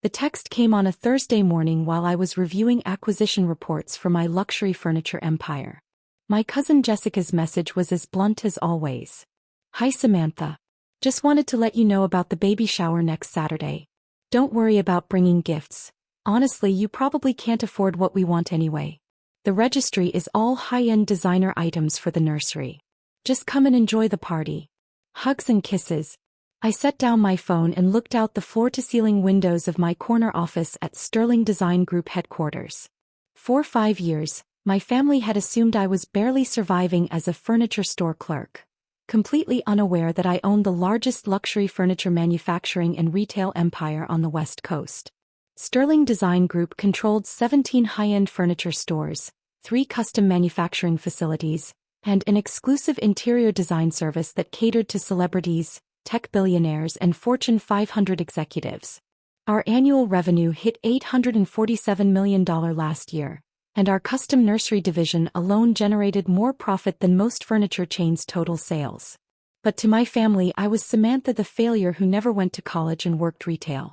The text came on a Thursday morning while I was reviewing acquisition reports for my luxury furniture empire. My cousin Jessica's message was as blunt as always. "Hi Samantha. Just wanted to let you know about the baby shower next Saturday. Don't worry about bringing gifts. Honestly, you probably can't afford what we want anyway. The registry is all high-end designer items for the nursery. Just come and enjoy the party. Hugs and kisses." I set down my phone and looked out the floor-to-ceiling windows of my corner office at Sterling Design Group headquarters. For 5 years, my family had assumed I was barely surviving as a furniture store clerk, completely unaware that I owned the largest luxury furniture manufacturing and retail empire on the West Coast. Sterling Design Group controlled 17 high-end furniture stores, 3 custom manufacturing facilities, and an exclusive interior design service that catered to celebrities, tech billionaires, and Fortune 500 executives. Our annual revenue hit $847 million last year, and our custom nursery division alone generated more profit than most furniture chains' total sales. But to my family, I was Samantha, the failure who never went to college and worked retail.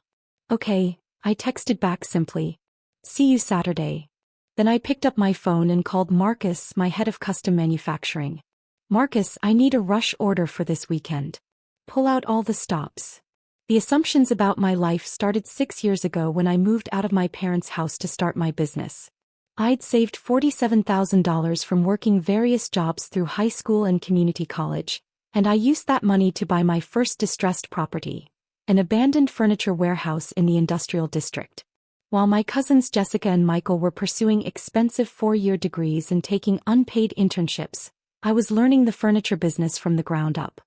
"Okay," I texted back simply. "See you Saturday." Then I picked up my phone and called Marcus, my head of custom manufacturing. "Marcus, I need a rush order for this weekend. Pull out all the stops." The assumptions about my life started 6 years ago when I moved out of my parents' house to start my business. I'd saved $47,000 from working various jobs through high school and community college, and I used that money to buy my first distressed property, an abandoned furniture warehouse in the industrial district. While my cousins Jessica and Michael were pursuing expensive 4-year degrees and taking unpaid internships, I was learning the furniture business from the ground up.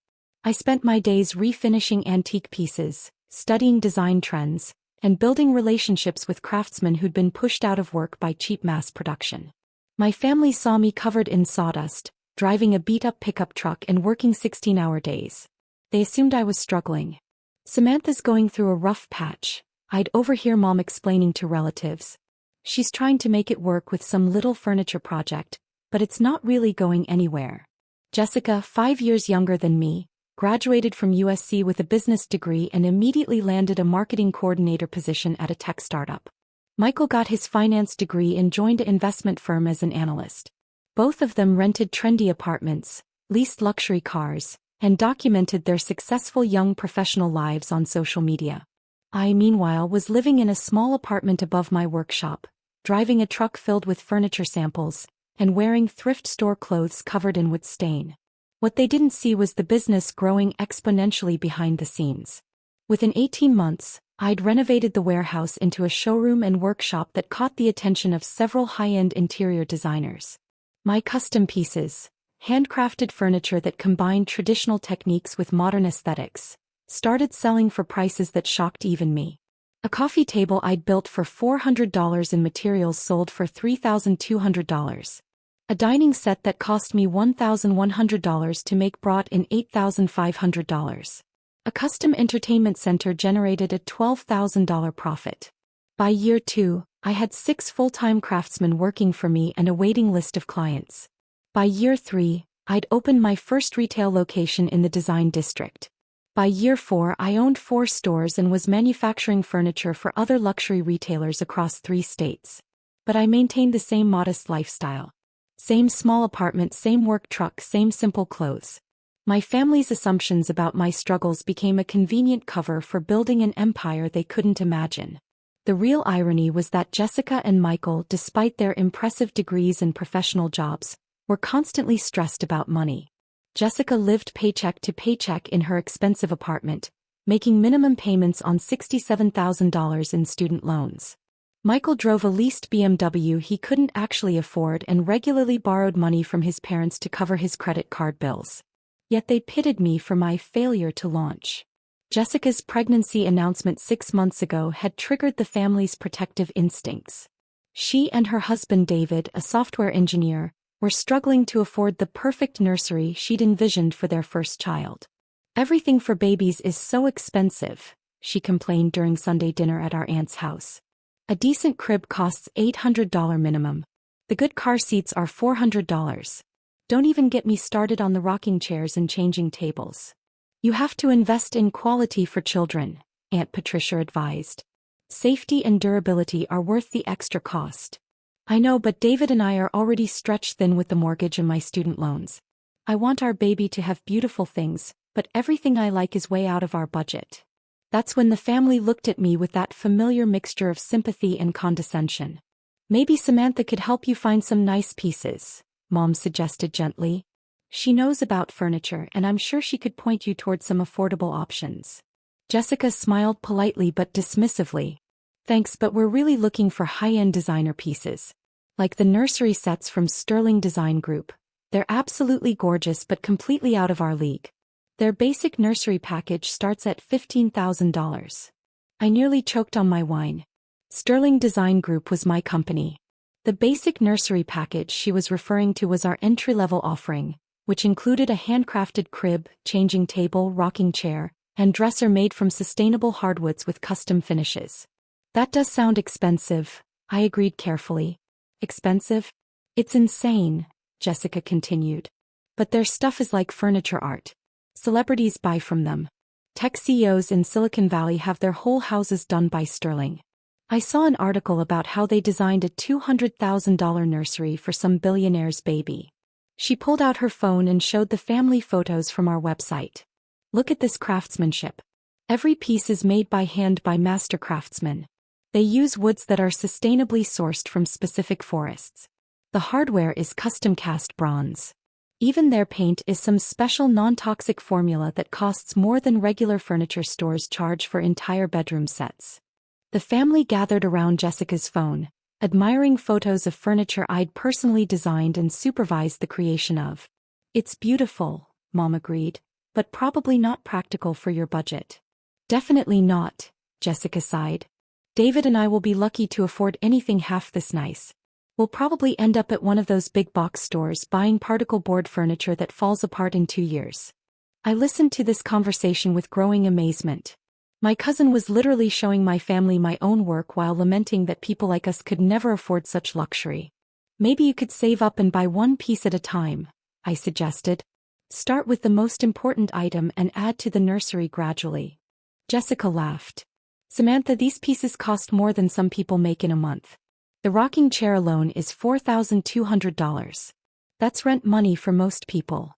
I spent my days refinishing antique pieces, studying design trends, and building relationships with craftsmen who'd been pushed out of work by cheap mass production. My family saw me covered in sawdust, driving a beat-up pickup truck and working 16-hour days. They assumed I was struggling. "Samantha's going through a rough patch," I'd overhear Mom explaining to relatives. "She's trying to make it work with some little furniture project, but it's not really going anywhere." Jessica, 5 years younger than me, graduated from USC with a business degree and immediately landed a marketing coordinator position at a tech startup. Michael got his finance degree and joined an investment firm as an analyst. Both of them rented trendy apartments, leased luxury cars, and documented their successful young professional lives on social media. I, meanwhile, was living in a small apartment above my workshop, driving a truck filled with furniture samples, and wearing thrift store clothes covered in wood stain. What they didn't see was the business growing exponentially behind the scenes. Within 18 months, I'd renovated the warehouse into a showroom and workshop that caught the attention of several high-end interior designers. My custom pieces, handcrafted furniture that combined traditional techniques with modern aesthetics, started selling for prices that shocked even me. A coffee table I'd built for $400 in materials sold for $3,200. A dining set that cost me $1,100 to make brought in $8,500. A custom entertainment center generated a $12,000 profit. By year 2, I had 6 full-time craftsmen working for me and a waiting list of clients. By year 3, I'd opened my first retail location in the design district. By year 4, I owned 4 stores and was manufacturing furniture for other luxury retailers across 3 states. But I maintained the same modest lifestyle. Same small apartment, same work truck, same simple clothes. My family's assumptions about my struggles became a convenient cover for building an empire they couldn't imagine. The real irony was that Jessica and Michael, despite their impressive degrees and professional jobs, were constantly stressed about money. Jessica lived paycheck to paycheck in her expensive apartment, making minimum payments on $67,000 in student loans. Michael drove a leased BMW he couldn't actually afford and regularly borrowed money from his parents to cover his credit card bills. Yet they pitted me for my failure to launch. Jessica's pregnancy announcement 6 months ago had triggered the family's protective instincts. She and her husband David, a software engineer, were struggling to afford the perfect nursery she'd envisioned for their first child. "Everything for babies is so expensive," she complained during Sunday dinner at our aunt's house. "A decent crib costs $800 minimum. The good car seats are $400. Don't even get me started on the rocking chairs and changing tables. You have to invest in quality for children," Aunt Patricia advised. Safety and durability are worth the extra cost. I know, but David and I are already stretched thin with the mortgage and my student loans. I want our baby to have beautiful things, but everything I like is way out of our budget. That's when the family looked at me with that familiar mixture of sympathy and condescension. Maybe Samantha could help you find some nice pieces, Mom suggested gently. She knows about furniture and I'm sure she could point you towards some affordable options. Jessica smiled politely but dismissively. Thanks, but we're really looking for high-end designer pieces. Like the nursery sets from Sterling Design Group. They're absolutely gorgeous but completely out of our league. Their basic nursery package starts at $15,000. I nearly choked on my wine. Sterling Design Group was my company. The basic nursery package she was referring to was our entry-level offering, which included a handcrafted crib, changing table, rocking chair, and dresser made from sustainable hardwoods with custom finishes. That does sound expensive, I agreed carefully. Expensive? It's insane, Jessica continued. But their stuff is like furniture art. Celebrities buy from them. Tech CEOs in Silicon Valley have their whole houses done by Sterling. I saw an article about how they designed a $200,000 nursery for some billionaire's baby. She pulled out her phone and showed the family photos from our website. Look at this craftsmanship. Every piece is made by hand by master craftsmen. They use woods that are sustainably sourced from specific forests. The hardware is custom cast bronze. Even their paint is some special non-toxic formula that costs more than regular furniture stores charge for entire bedroom sets. The family gathered around Jessica's phone, admiring photos of furniture I'd personally designed and supervised the creation of. It's beautiful, Mom agreed, but probably not practical for your budget. Definitely not, Jessica sighed. David and I will be lucky to afford anything half this nice. We'll probably end up at one of those big box stores buying particle board furniture that falls apart in 2 years. I listened to this conversation with growing amazement. My cousin was literally showing my family my own work while lamenting that people like us could never afford such luxury. Maybe you could save up and buy one piece at a time, I suggested. Start with the most important item and add to the nursery gradually. Jessica laughed. Samantha, these pieces cost more than some people make in a month. The rocking chair alone is $4,200. That's rent money for most people.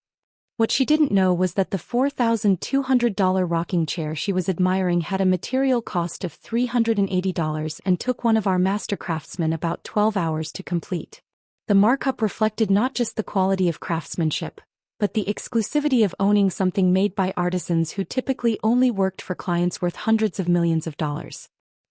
What she didn't know was that the $4,200 rocking chair she was admiring had a material cost of $380 and took one of our master craftsmen about 12 hours to complete. The markup reflected not just the quality of craftsmanship, but the exclusivity of owning something made by artisans who typically only worked for clients worth hundreds of millions of dollars.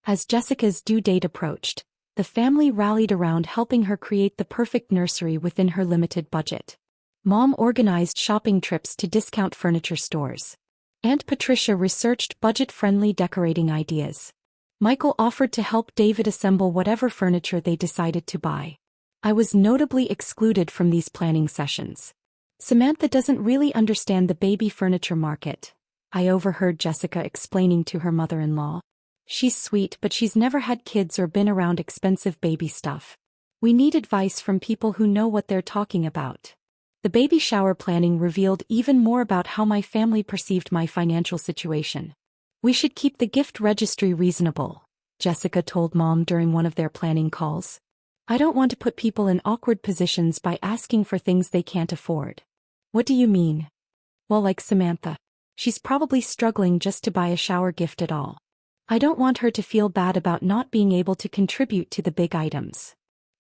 As Jessica's due date approached, the family rallied around helping her create the perfect nursery within her limited budget. Mom organized shopping trips to discount furniture stores. Aunt Patricia researched budget-friendly decorating ideas. Michael offered to help David assemble whatever furniture they decided to buy. I was notably excluded from these planning sessions. Samantha doesn't really understand the baby furniture market, I overheard Jessica explaining to her mother-in-law. She's sweet, but she's never had kids or been around expensive baby stuff. We need advice from people who know what they're talking about. The baby shower planning revealed even more about how my family perceived my financial situation. We should keep the gift registry reasonable, Jessica told Mom during one of their planning calls. I don't want to put people in awkward positions by asking for things they can't afford. What do you mean? Well, like Samantha. She's probably struggling just to buy a shower gift at all. I don't want her to feel bad about not being able to contribute to the big items.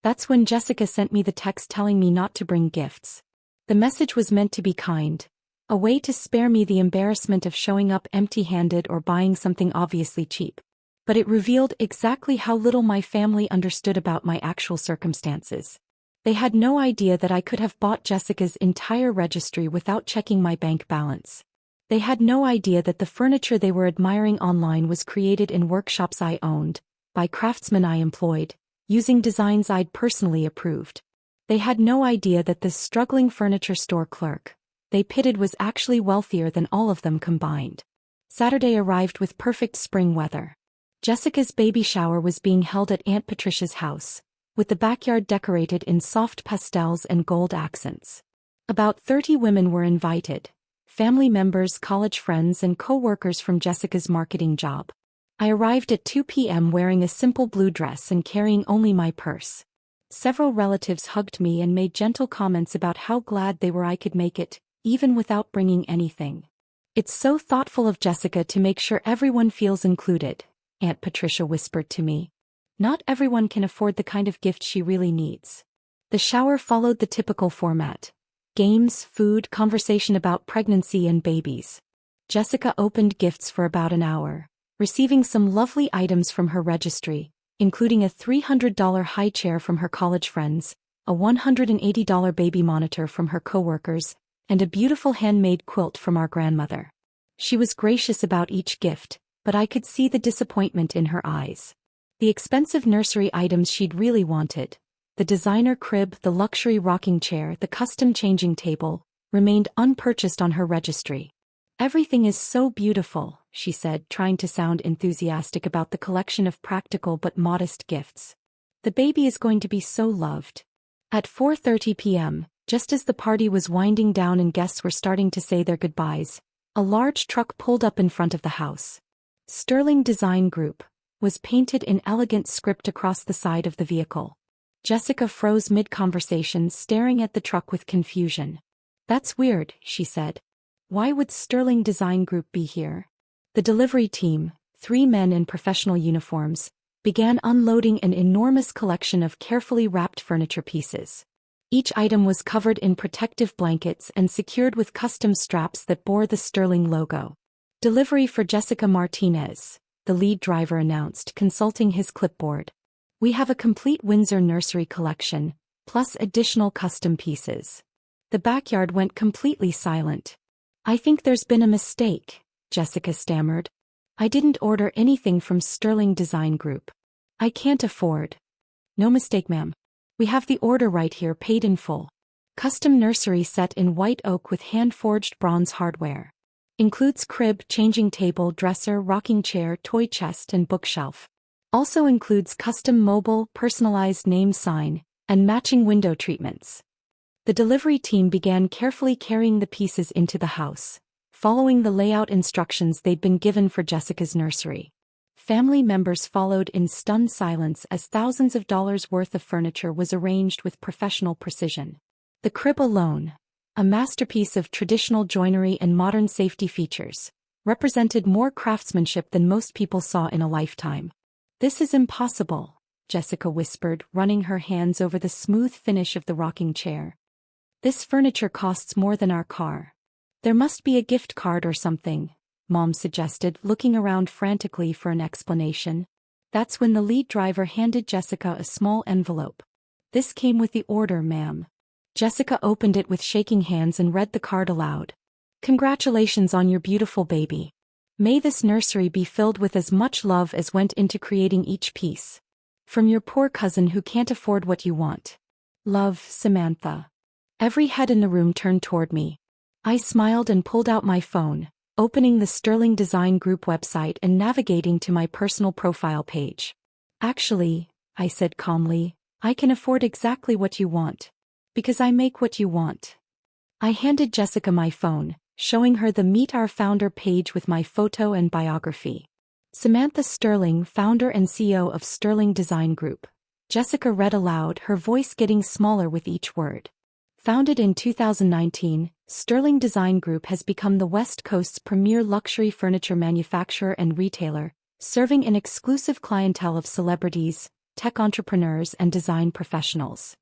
That's when Jessica sent me the text telling me not to bring gifts. The message was meant to be kind, a way to spare me the embarrassment of showing up empty-handed or buying something obviously cheap. But it revealed exactly how little my family understood about my actual circumstances. They had no idea that I could have bought Jessica's entire registry without checking my bank balance. They had no idea that the furniture they were admiring online was created in workshops I owned, by craftsmen I employed, using designs I'd personally approved. They had no idea that this struggling furniture store clerk they pitted was actually wealthier than all of them combined. Saturday arrived with perfect spring weather. Jessica's baby shower was being held at Aunt Patricia's house, with the backyard decorated in soft pastels and gold accents. About 30 women were invited, family members, college friends, and co-workers from Jessica's marketing job. I arrived at 2 p.m. wearing a simple blue dress and carrying only my purse. Several relatives hugged me and made gentle comments about how glad they were I could make it, even without bringing anything. "It's so thoughtful of Jessica to make sure everyone feels included," Aunt Patricia whispered to me. "Not everyone can afford the kind of gift she really needs." The shower followed the typical format: games, food, conversation about pregnancy and babies. Jessica opened gifts for about an hour, receiving some lovely items from her registry, including a $300 high chair from her college friends, a $180 baby monitor from her coworkers, and a beautiful handmade quilt from our grandmother. She was gracious about each gift, but I could see the disappointment in her eyes. The expensive nursery items she'd really wanted, the designer crib, the luxury rocking chair, the custom changing table, remained unpurchased on her registry. "Everything is so beautiful," she said, trying to sound enthusiastic about the collection of practical but modest gifts. "The baby is going to be so loved." At 4:30 p.m., just as the party was winding down and guests were starting to say their goodbyes, a large truck pulled up in front of the house. "Sterling Design Group" was painted in elegant script across the side of the vehicle. Jessica froze mid-conversation, staring at the truck with confusion. "That's weird," she said. "Why would Sterling Design Group be here?" The delivery team, 3 men in professional uniforms, began unloading an enormous collection of carefully wrapped furniture pieces. Each item was covered in protective blankets and secured with custom straps that bore the Sterling logo. "Delivery for Jessica Martinez," the lead driver announced, consulting his clipboard. "We have a complete Windsor nursery collection, plus additional custom pieces." The backyard went completely silent. "I think there's been a mistake," Jessica stammered. "I didn't order anything from Sterling Design Group. I can't afford." "No mistake, ma'am. We have the order right here, paid in full. Custom nursery set in white oak with hand-forged bronze hardware. Includes crib, changing table, dresser, rocking chair, toy chest, and bookshelf. Also includes custom mobile, personalized name sign, and matching window treatments." The delivery team began carefully carrying the pieces into the house, following the layout instructions they'd been given for Jessica's nursery. Family members followed in stunned silence as thousands of dollars worth of furniture was arranged with professional precision. The crib alone, a masterpiece of traditional joinery and modern safety features, represented more craftsmanship than most people saw in a lifetime. "This is impossible," Jessica whispered, running her hands over the smooth finish of the rocking chair. "This furniture costs more than our car." "There must be a gift card or something," Mom suggested, looking around frantically for an explanation. That's when the lead driver handed Jessica a small envelope. "This came with the order, ma'am." Jessica opened it with shaking hands and read the card aloud. "Congratulations on your beautiful baby. May this nursery be filled with as much love as went into creating each piece. From your poor cousin who can't afford what you want. Love, Samantha." Every head in the room turned toward me. I smiled and pulled out my phone, opening the Sterling Design Group website and navigating to my personal profile page. "Actually," I said calmly, "I can afford exactly what you want. Because I make what you want." I handed Jessica my phone, showing her the Meet Our Founder page with my photo and biography. "Samantha Sterling, founder and CEO of Sterling Design Group," Jessica read aloud, her voice getting smaller with each word. Founded in 2019, Sterling Design Group has become the West Coast's premier luxury furniture manufacturer and retailer, serving an exclusive clientele of celebrities, tech entrepreneurs, and design professionals.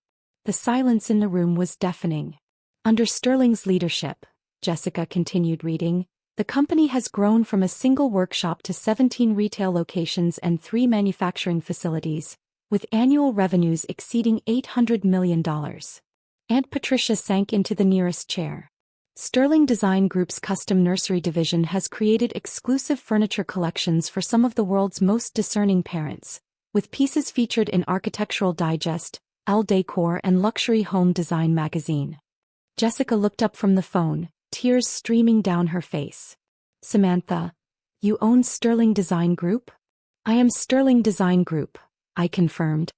The silence in the room was deafening. "Under Sterling's leadership," Jessica continued reading, "the company has grown from a single workshop to 17 retail locations and 3 manufacturing facilities, with annual revenues exceeding $800 million. Aunt Patricia sank into the nearest chair. Sterling Design Group's custom nursery division has created exclusive furniture collections for some of the world's most discerning parents, with pieces featured in Architectural Digest, Elle Decor, and Luxury Home Design magazine. Jessica looked up from the phone, tears streaming down her face. "Samantha, you own Sterling Design Group?" "I am Sterling Design Group," I confirmed.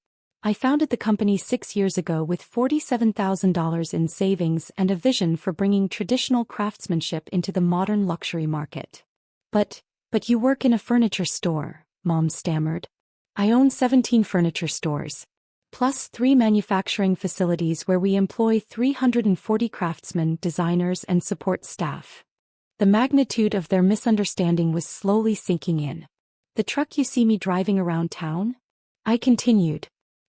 "I founded the company 6 years ago with $47,000 in savings and a vision for bringing traditional craftsmanship into the modern luxury market." But you work in a furniture store," Mom stammered. I own 17 furniture stores, plus 3 manufacturing facilities where we employ 340 craftsmen, designers, and support staff. The magnitude of their misunderstanding was slowly sinking in. The truck you see me driving around town? I continued.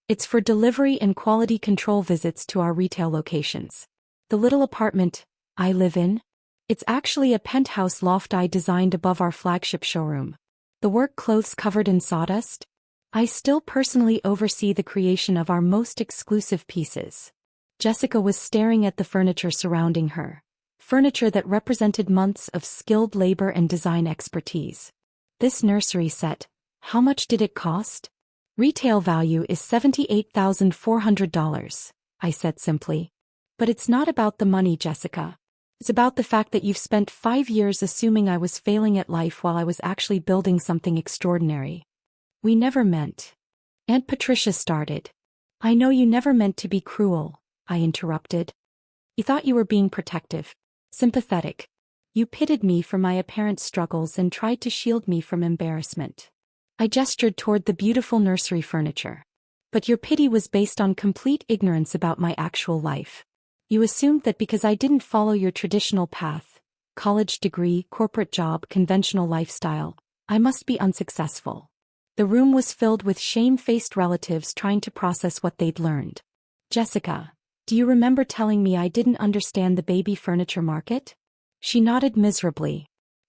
It's for delivery and quality control visits to our retail locations. The little apartment I live in? It's actually a penthouse loft I designed above our flagship showroom. The work clothes covered in sawdust? I still personally oversee the creation of our most exclusive pieces. Jessica was staring at the furniture surrounding her. Furniture that represented months of skilled labor and design expertise. This nursery set, how much did it cost? Retail value is $78,400, I said simply. But it's not about the money, Jessica. It's about the fact that you've spent 5 years assuming I was failing at life while I was actually building something extraordinary. We never meant. Aunt Patricia started. I know you never meant to be cruel, I interrupted. You thought you were being protective, sympathetic. You pitied me for my apparent struggles and tried to shield me from embarrassment. I gestured toward the beautiful nursery furniture. But your pity was based on complete ignorance about my actual life. You assumed that because I didn't follow your traditional path, college degree, corporate job, conventional lifestyle, I must be unsuccessful. The room was filled with shame-faced relatives trying to process what they'd learned. Jessica, do you remember telling me I didn't understand the baby furniture market? She nodded miserably.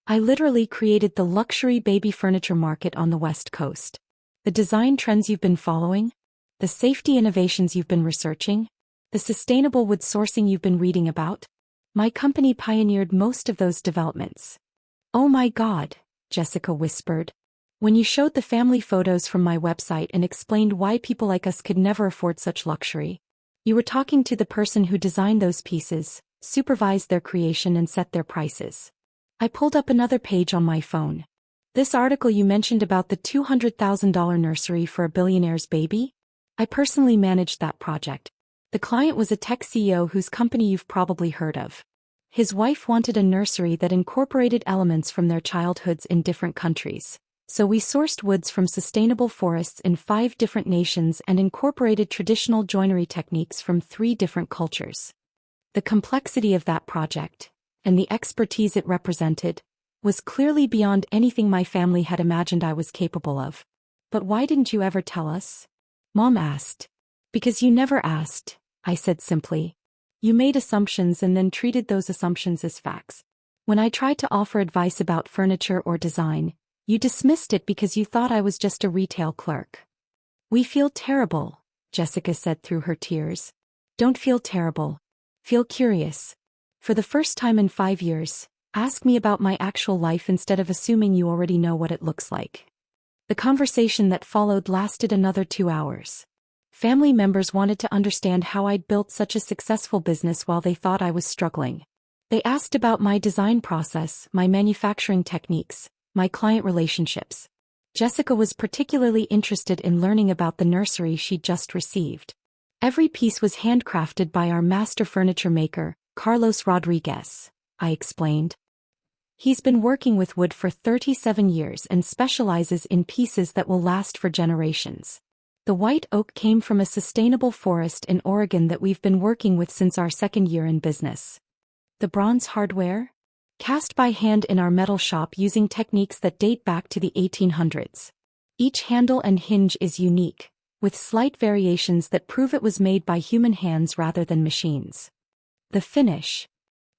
I literally created the luxury baby furniture market on the West Coast. The design trends you've been following? The safety innovations you've been researching? The sustainable wood sourcing you've been reading about? My company pioneered most of those developments. Oh my God, Jessica whispered. When you showed the family photos from my website and explained why people like us could never afford such luxury, you were talking to the person who designed those pieces, supervised their creation and set their prices. I pulled up another page on my phone. This article you mentioned about the $200,000 nursery for a billionaire's baby? I personally managed that project. The client was a tech CEO whose company you've probably heard of. His wife wanted a nursery that incorporated elements from their childhoods in different countries. So we sourced woods from sustainable forests in 5 different nations and incorporated traditional joinery techniques from 3 different cultures. The complexity of that project, and the expertise it represented, was clearly beyond anything my family had imagined I was capable of. But why didn't you ever tell us? Mom asked. Because you never asked, I said simply. You made assumptions and then treated those assumptions as facts. When I tried to offer advice about furniture or design, you dismissed it because you thought I was just a retail clerk. We feel terrible, Jessica said through her tears. Don't feel terrible. Feel curious. For the first time in 5 years, ask me about my actual life instead of assuming you already know what it looks like. The conversation that followed lasted another 2 hours. Family members wanted to understand how I'd built such a successful business while they thought I was struggling. They asked about my design process, my manufacturing techniques, my client relationships. Jessica was particularly interested in learning about the nursery she'd just received. Every piece was handcrafted by our master furniture maker, Carlos Rodriguez, I explained. He's been working with wood for 37 years and specializes in pieces that will last for generations. The white oak came from a sustainable forest in Oregon that we've been working with since our 2nd year in business. The bronze hardware? Cast by hand in our metal shop using techniques that date back to the 1800s. Each handle and hinge is unique, with slight variations that prove it was made by human hands rather than machines. The finish.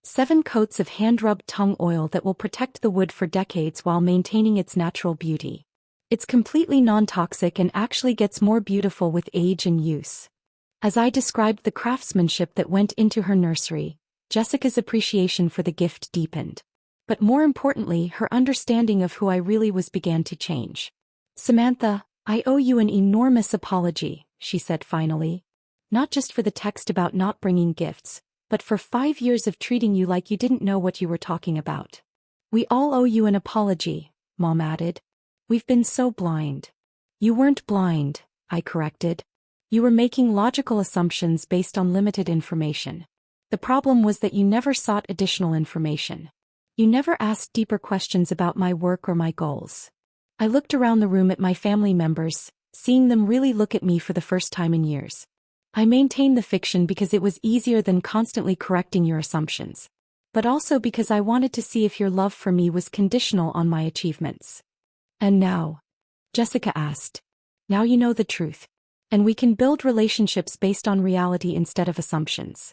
7 coats of hand-rubbed tung oil that will protect the wood for decades while maintaining its natural beauty. It's completely non-toxic and actually gets more beautiful with age and use. As I described the craftsmanship that went into her nursery, Jessica's appreciation for the gift deepened. But more importantly, her understanding of who I really was began to change. Samantha, I owe you an enormous apology, she said finally. Not just for the text about not bringing gifts, but for 5 years of treating you like you didn't know what you were talking about. We all owe you an apology, Mom added. We've been so blind. You weren't blind, I corrected. You were making logical assumptions based on limited information. The problem was that you never sought additional information. You never asked deeper questions about my work or my goals. I looked around the room at my family members, seeing them really look at me for the first time in years. I maintained the fiction because it was easier than constantly correcting your assumptions. But also because I wanted to see if your love for me was conditional on my achievements. And now? Jessica asked. Now you know the truth. And we can build relationships based on reality instead of assumptions.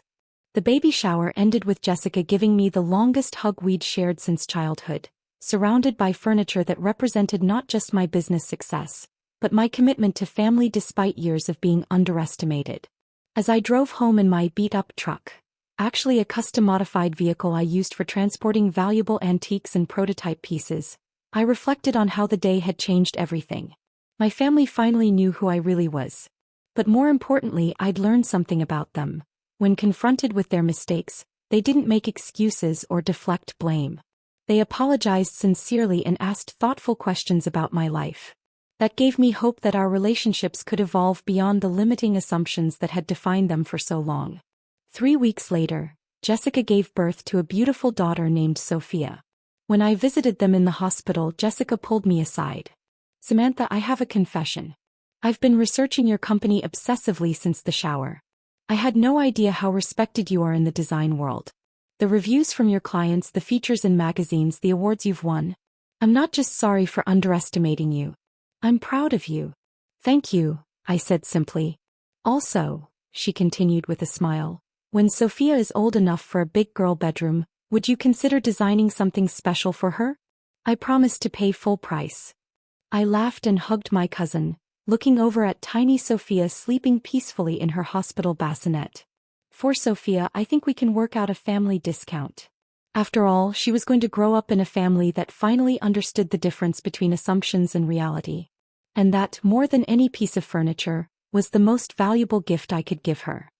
The baby shower ended with Jessica giving me the longest hug we'd shared since childhood, surrounded by furniture that represented not just my business success, but my commitment to family despite years of being underestimated. As I drove home in my beat-up truck, actually a custom-modified vehicle I used for transporting valuable antiques and prototype pieces, I reflected on how the day had changed everything. My family finally knew who I really was. But more importantly, I'd learned something about them. When confronted with their mistakes, they didn't make excuses or deflect blame. They apologized sincerely and asked thoughtful questions about my life. That gave me hope that our relationships could evolve beyond the limiting assumptions that had defined them for so long. 3 weeks later, Jessica gave birth to a beautiful daughter named Sophia. When I visited them in the hospital, Jessica pulled me aside. Samantha, I have a confession. I've been researching your company obsessively since the shower. I had no idea how respected you are in the design world. The reviews from your clients, the features in magazines, the awards you've won. I'm not just sorry for underestimating you. I'm proud of you. Thank you, I said simply. Also, she continued with a smile, when Sophia is old enough for a big girl bedroom, would you consider designing something special for her? I promise to pay full price. I laughed and hugged my cousin, looking over at tiny Sophia sleeping peacefully in her hospital bassinet. For Sophia, I think we can work out a family discount. After all, she was going to grow up in a family that finally understood the difference between assumptions and reality. And that, more than any piece of furniture, was the most valuable gift I could give her.